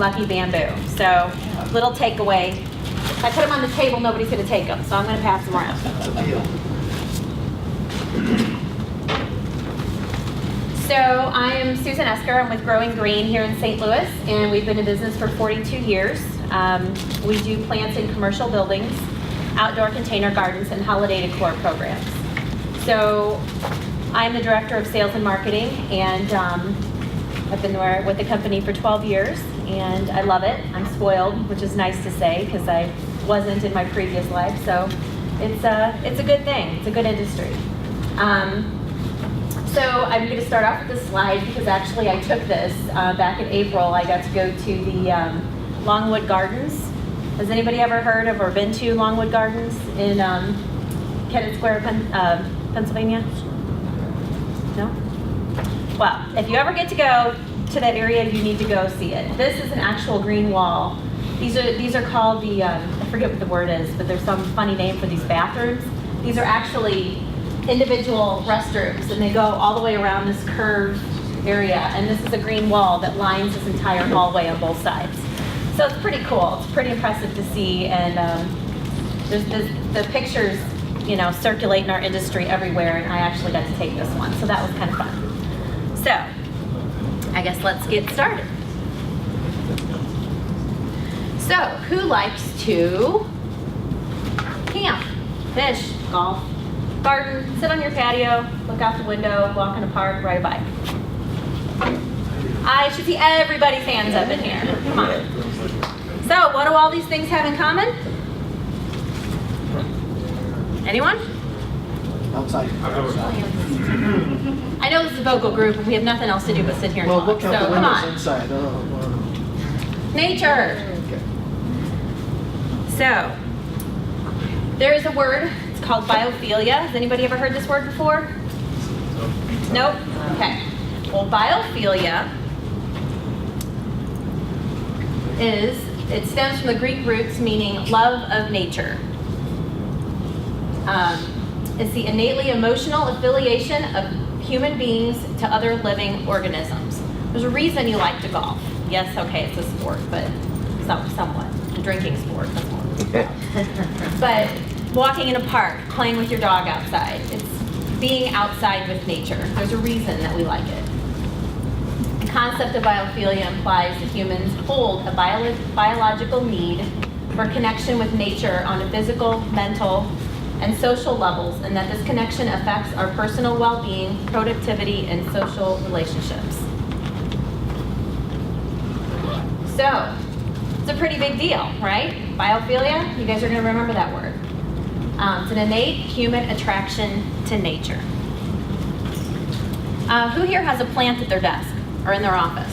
lucky bamboo. So, little takeaway. If I put them on the table, nobody's going to take them, so I'm going to pass them around. So I am Susan Erker. I'm with Growing Green here in St. Louis, and we've been in business for 42 years. We do plants in commercial buildings, outdoor container gardens, and holiday decor programs. So I'm the Director of Sales and Marketing, and I've been with the company for 12 years, and I love it. I'm spoiled, which is nice to say, because I wasn't in my previous life, so it's a good thing. It's a good industry. So I'm going to start off with this slide because actually I took this back in April. I got to go to the Longwood Gardens. Has anybody ever heard of or been to Longwood Gardens in Kennett Square, Pennsylvania? No? Well, if you ever get to go to that area, you need to go see it. This is an actual green wall. These are called the, I forget what the word is, but there's some funny name for these bathrooms. These are actually individual restrooms, and they go all the way around this curved area, and this is a green wall that lines this entire hallway on both sides. So it's pretty cool. It's pretty impressive to see, and there's the pictures, you know, circulate in our industry everywhere, and I actually got to take this one, so that was kind of fun. So I guess let's get started. So who likes to camp, fish, golf, garden, sit on your patio, look out the window, walk in a park, ride a bike? I should see everybody's hands up in here. Come on. So, what do all these things have in common? Anyone? Outside. I know this is a vocal group and we have nothing else to do but sit here and Well, talk. look out So, the come windows on. inside. Nature. Okay. So, there is a word. It's called biophilia. Has anybody ever heard this word before? Nope? Okay. Well, biophilia it stems from the Greek roots meaning love of nature. It's the innately emotional affiliation of human beings to other living organisms. There's a reason you like to golf. Yes, okay, it's a sport, but somewhat. A drinking sport, that's more. But walking in a park, playing with your dog outside, it's being outside with nature. There's a reason that we like it. The concept of biophilia implies that humans hold a biological need for connection with nature on a physical, mental, and social levels, and that this connection affects our personal well-being, productivity, and social relationships. So, it's a pretty big deal, right? Biophilia, you guys are going to remember that word. It's an innate human attraction to nature. Who here has a plant at their desk or in their office?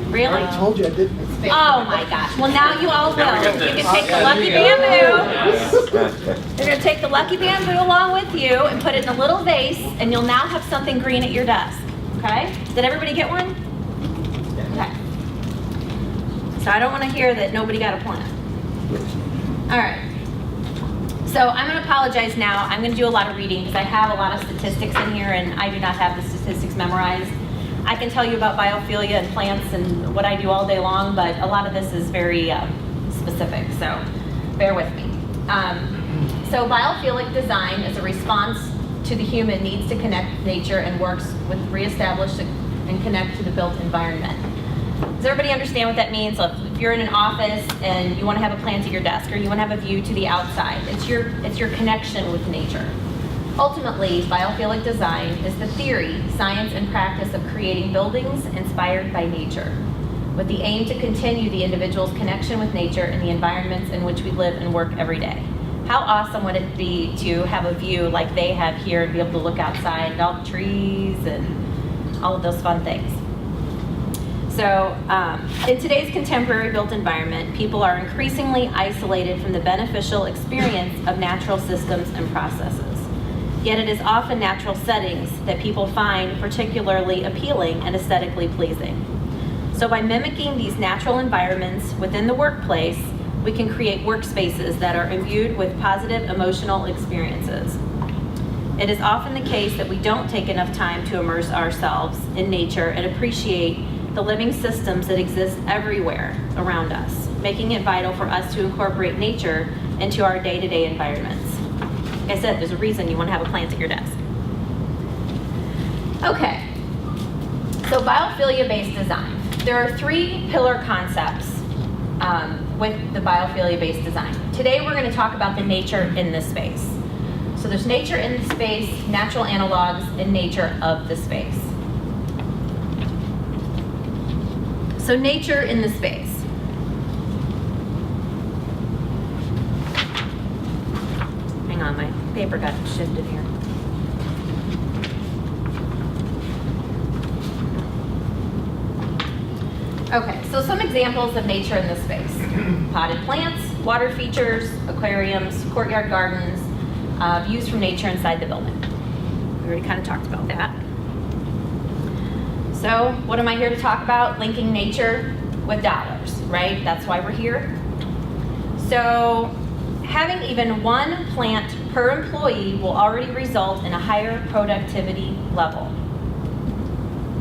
Really? I told you I didn't. Oh my gosh. Well, now you all will. You can take the lucky bamboo. You're going to take the lucky bamboo along with you and put it in a little vase, and you'll now have something green at your desk. Okay? Did everybody get one? Okay. So I don't want to hear that nobody got a plant. All right. So I'm going to apologize now. I'm going to do a lot of reading because I have a lot of statistics in here, and I do not have the statistics memorized. I can tell you about biophilia and plants and what I do all day long, but a lot of this is very specific, so bear with me. So biophilic design is a response to the human needs to connect with nature and works with reestablish and connect to the built environment. Does everybody understand what that means? So if you're in an office and you want to have a plant at your desk or you want to have a view to the outside, it's your connection with nature. Ultimately, biophilic design is the theory, science, and practice of creating buildings inspired by nature, with the aim to continue the individual's connection with nature and the environments in which we live and work every day. How awesome would it be to have a view like they have here and be able to look outside and all the trees and all of those fun things. So in today's contemporary built environment, people are increasingly isolated from the beneficial experience of natural systems and processes. Yet it is often natural settings that people find particularly appealing and aesthetically pleasing. So by mimicking these natural environments within the workplace, we can create workspaces that are imbued with positive emotional experiences. It is often the case that we don't take enough time to immerse ourselves in nature and appreciate the living systems that exist everywhere around us, making it vital for us to incorporate nature into our day-to-day environments. Like I said, there's a reason you want to have a plant at your desk. Okay, so biophilia-based design. There are 3 pillar concepts with the biophilia-based design. Today we're going to talk about the nature in this space. So there's nature in the space, natural analogs, and nature of the space. So nature in the space. Hang on, my paper got shifted here. Okay, so some examples of nature in this space. Potted plants, water features, aquariums, courtyard gardens, views from nature inside the building. We already kind of talked about that. So what am I here to talk about? Linking nature with dollars, right? That's why we're here. So having even 1 plant per employee will already result in a higher productivity level.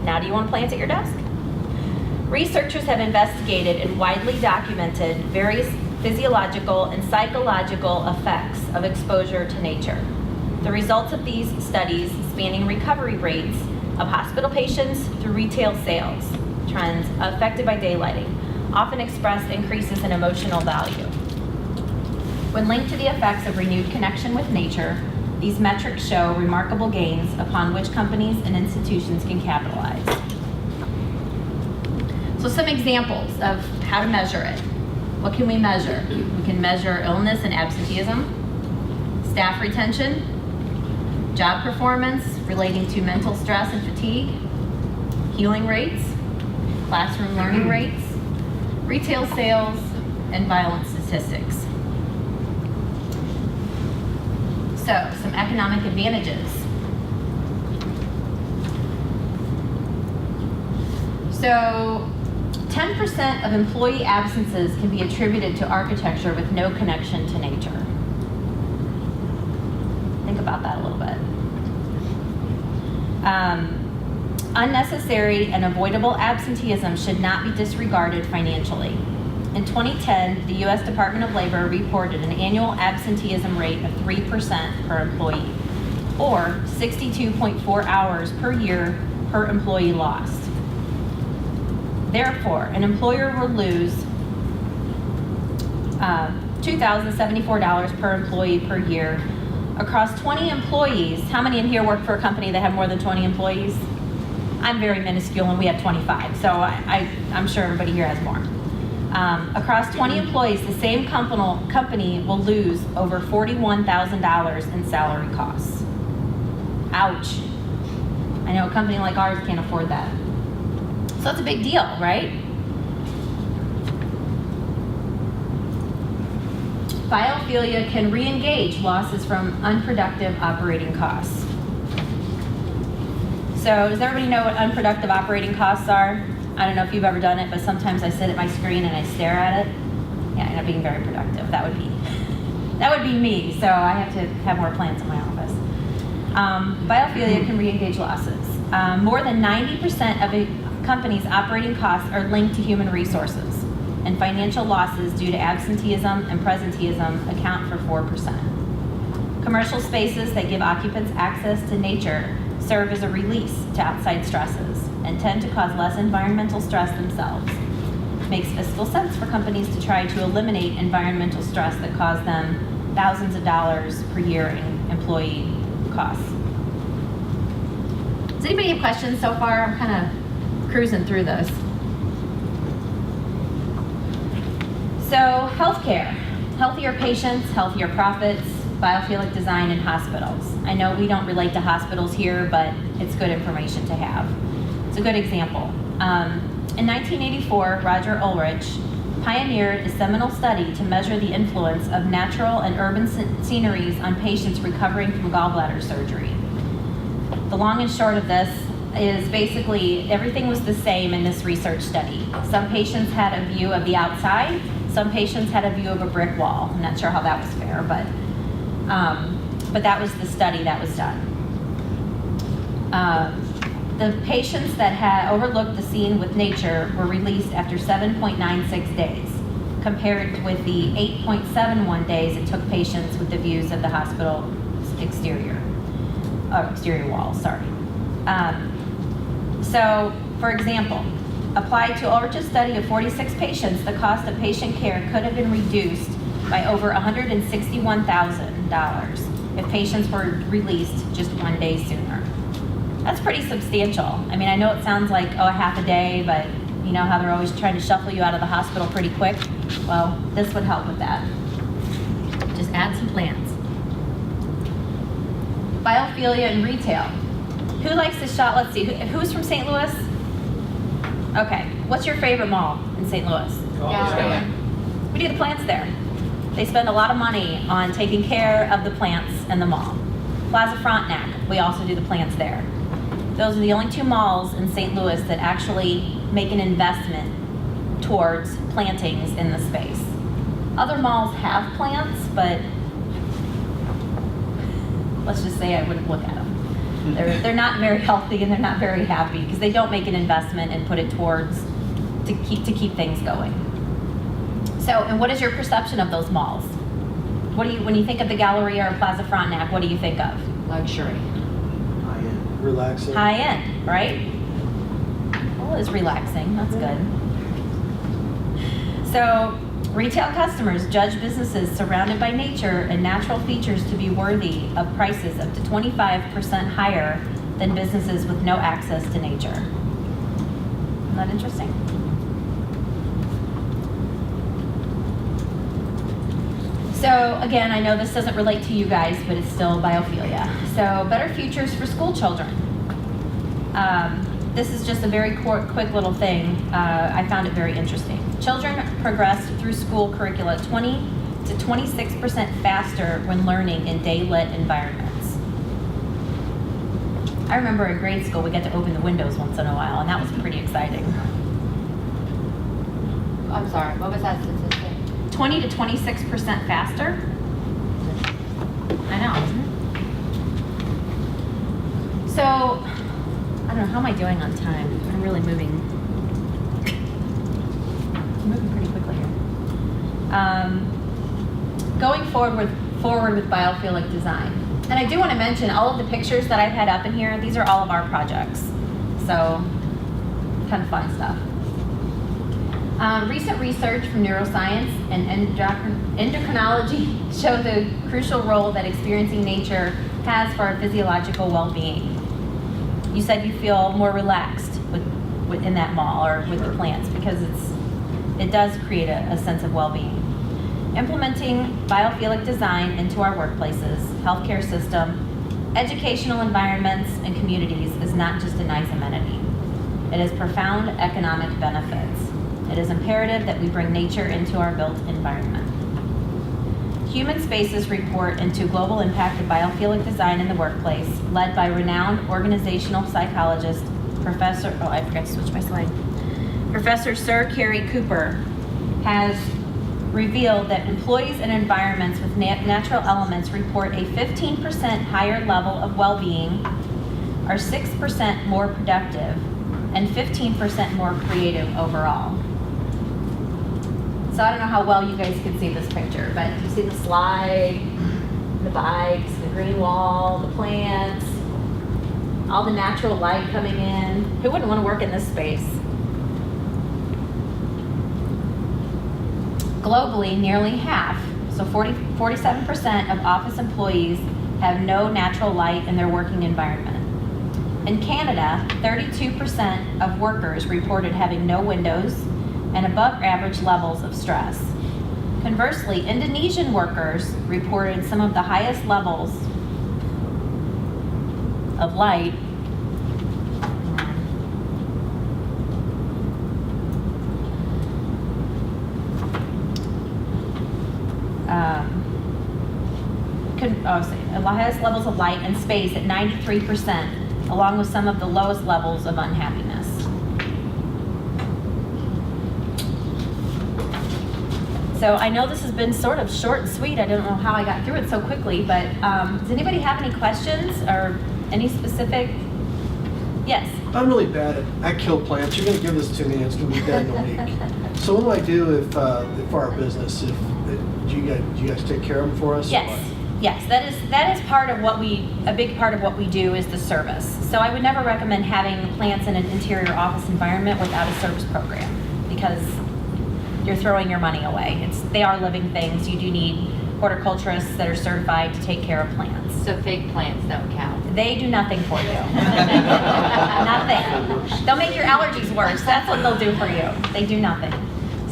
Now, do you want plants at your desk? Researchers have investigated and widely documented various physiological and psychological effects of exposure to nature. The results of these studies spanning recovery rates of hospital patients through retail sales trends affected by daylighting often express increases in emotional value. When linked to the effects of renewed connection with nature, these metrics show remarkable gains upon which companies and institutions can capitalize. So some examples of how to measure it. What can we measure? We can measure illness and absenteeism, staff retention, job performance relating to mental stress and fatigue, healing rates, classroom learning rates, retail sales, and violence statistics. So, some economic advantages. So, 10% of employee absences can be attributed to architecture with no connection to nature. Think about that a little bit. Unnecessary and avoidable absenteeism should not be disregarded financially. In 2010, the U.S. Department of Labor reported an annual absenteeism rate of 3% per employee, or 62.4 hours per year per employee lost. Therefore, an employer will lose $2,074 per employee per year. Across 20 employees, how many in here work for a company that have more than 20 employees? I'm very minuscule and we have 25, so I'm sure everybody here has more. Across 20 employees, the same company will lose over $41,000 in salary costs. Ouch. I know a company like ours can't afford that. So that's a big deal, right? Biophilia can re-engage losses from unproductive operating costs. So does everybody know what unproductive operating costs are? I don't know if you've ever done it, but sometimes I sit at my screen and I stare at it. Yeah, I end up being very productive. That would be me, so I have to have more plants in my office. Biophilia can re-engage losses. More than 90% of a company's operating costs are linked to human resources, and financial losses due to absenteeism and presenteeism account for 4%. Commercial spaces that give occupants access to nature serve as a release to outside stresses and tend to cause less environmental stress themselves. It makes fiscal sense for companies to try to eliminate environmental stress that cause them thousands of dollars per year in employee costs. Does anybody have questions so far? I'm kind of cruising through this. So, healthcare. Healthier patients, healthier profits, biophilic design in hospitals. I know we don't relate to hospitals here, but it's good information to have. It's a good example. In 1984, Roger Ulrich pioneered a seminal study to measure the influence of natural and urban sceneries on patients recovering from gallbladder surgery. The long and short of this is basically everything was the same in this research study. Some patients had a view of the outside, some patients had a view of a brick wall. I'm not sure how that was fair, but but that was the study that was done. The patients that had overlooked the scene with nature were released after 7.96 days, compared with the 8.71 days it took patients with the views of the hospital exterior walls, sorry. So, for example, applied to Ulrich's study of 46 patients, the cost of patient care could have been reduced by over $161,000 if patients were released just 1 day sooner. That's pretty substantial. I mean, I know it sounds like, oh, a half a day, but you know how they're always trying to shuffle you out of the hospital pretty quick? Well, this would help with that. Just add some plans. Biophilia in retail. Who likes to shop? Let's see, who's from St. Louis? Okay, what's your favorite mall in St. Louis? Galleria. We do the plants there. They spend a lot of money on taking care of the plants in the mall. Plaza Frontenac, we also do the plants there. Those are the only 2 malls in St. Louis that actually make an investment towards plantings in the space. Other malls have plants, but let's just say I wouldn't look at them. They're not very healthy and they're not very happy because they don't make an investment and put it towards to keep things going. So, and what is your perception of those malls? What do you, when you think of the Galleria or Plaza Frontenac, what do you think of? Luxury. High-end. Relaxing. High end, right? Well, it's relaxing, that's good. So, retail customers judge businesses surrounded by nature and natural features to be worthy of prices up to 25% higher than businesses with no access to nature. Isn't that interesting? So again, I know this doesn't relate to you guys, but it's still biophilia. So better futures for school children. This is just a very quick little thing. I found it very interesting. Children progressed through school curricula 20 to 26% faster when learning in day-lit environments. I remember in grade school we got to open the windows once in a while, and that was pretty exciting. I'm sorry, what was that statistic? 20 to 26% faster? I know, isn't it? So, I don't know, how am I doing on time? I'm really moving. I'm moving pretty quickly here. Going forward with biophilic design. And I do want to mention all of the pictures that I've had up in here, these are all of our projects. So, kind of fun stuff. Recent research from neuroscience and endocrinology show the crucial role that experiencing nature has for our physiological well-being. You said you feel more relaxed in that mall or with the plants because it does create a sense of well-being. Implementing biophilic design into our workplaces, healthcare system, educational environments, and communities is not just a nice amenity. It has profound economic benefits. It is imperative that we bring nature into our built environment. Human Spaces report into global impact of biophilic design in the workplace, led by renowned organizational psychologist, Professor Sir Carey Cooper, has revealed that employees in environments with natural elements report a 15% higher level of well-being, are 6% more productive, and 15% more creative overall. So I don't know how well you guys can see this picture, but you see the slide, the bikes, the green wall, the plants, all the natural light coming in. Who wouldn't want to work in this space? Globally, nearly half, so 47% of office employees have no natural light in their working environment. In Canada, 32% of workers reported having no windows and above average levels of stress. Conversely, Indonesian workers reported some of the highest levels of light the highest levels of light and space at 93%, along with some of the lowest levels of unhappiness. So I know this has been sort of short and sweet. I don't know how I got through it so quickly, but does anybody have any questions or any specific? Yes. I'm really bad at, I kill plants. You're gonna give this to me, it's gonna be dead in a week. So what do I do if for our business, do you guys take care of them for us? or Yes. what? Yes, that is part of what a big part of what we do is the service. So I would never recommend having plants in an interior office environment without a service program because you're throwing your money away. They are living things. You do need horticulturists that are certified to take care of plants. So fake plants don't count. They do nothing for you. Nothing. They'll make your allergies worse. That's what they'll do for you. They do nothing.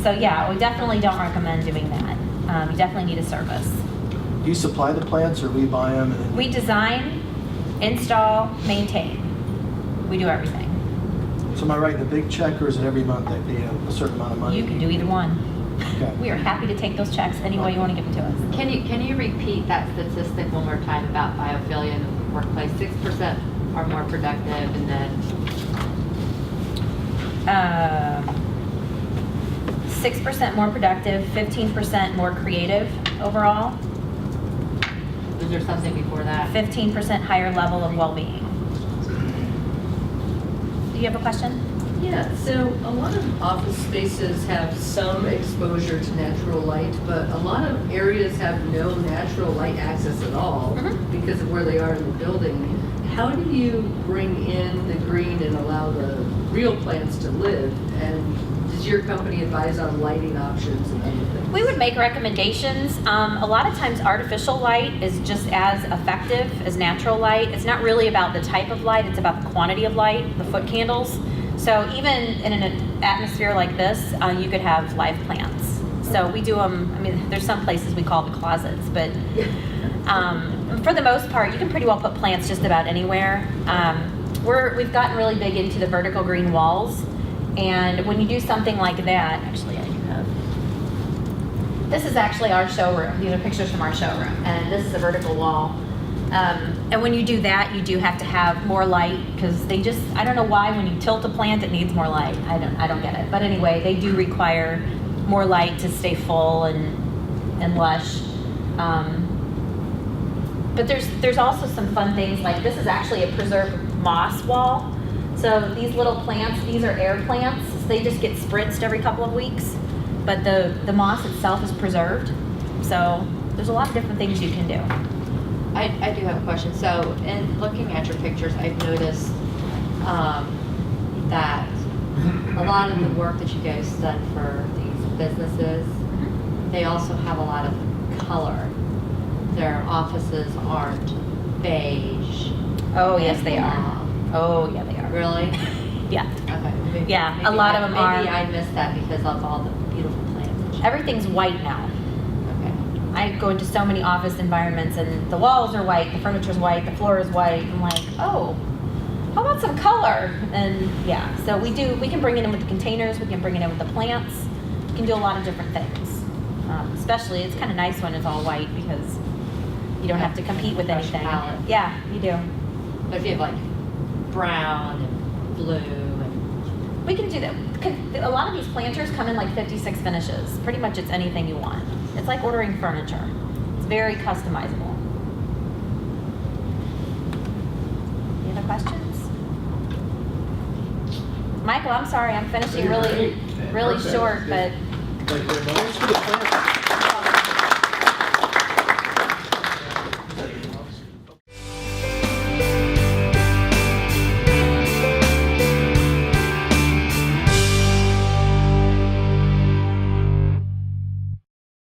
So yeah, we definitely don't recommend doing that. You definitely need a service. Do you supply the plants or we buy them? And We design, install, maintain. We do everything. so am I writing a big check or is it every month I pay a certain amount of money? You can do either one. Okay. We are happy to take those checks any way you want to give them to us. Can you repeat that statistic one more time about biophilia in the workplace? 6% are more productive, and then 6% more productive, 15% more creative overall, was there something before that? 15% higher level of well-being. Do you have a question? Yeah, so a lot of office spaces have some exposure to natural light, but a lot of areas have no natural light access at all Mhm. because of where they are in the building. How do you bring in the green and allow the real plants to live? And does your company advise on lighting options and other things? We would make recommendations. A lot of times artificial light is just as effective as natural light. It's not really about the type of light, it's about the quantity of light, the foot candles. So even in an atmosphere like this, you could have live plants. So we do them, I mean, there's some places we call the closets, but for the most part, you can pretty well put plants just about anywhere. We've gotten really big into the vertical green walls. And when you do something like that, actually I do have, this is actually our showroom. These are pictures from our showroom. And this is a vertical wall. And when you do that, you do have to have more light because they just, I don't know why when you tilt a plant, it needs more light. I don't get it. But anyway, they do require more light to stay full and lush. But there's also some fun things like this is actually a preserved moss wall. So these little plants, these are air plants. So they just get spritzed every couple of weeks. But the moss itself is preserved. So there's a lot of different things you can do. I do have a question. So in looking at your pictures, I've noticed that a lot of the work that you guys done for these businesses, they also have a lot of color. Their offices aren't beige. Oh, yes, they are. blonde. Oh, yeah, they are. Really? Yeah. Okay. Yeah, a lot of them are. Maybe I missed that because of all the beautiful plants. that you- Everything's white now. Okay. I go into so many office environments and the walls are white, the furniture's white, the floor is white. I'm like, oh, how about some color? And yeah, so we can bring it in with the containers, we can bring it in with the plants. We can do a lot of different things. Especially, it's kind of nice when it's all white because you don't have to compete with Fresh anything. palette. Yeah, you do. But if you have like brown and blue and We can do that. A lot of these planters come in like 56 finishes. Pretty much it's anything you want. It's like ordering furniture. It's very customizable. Any other questions? Michael, I'm sorry, I'm finishing really Perfect. short, but Thank you very much. Thanks for the plants.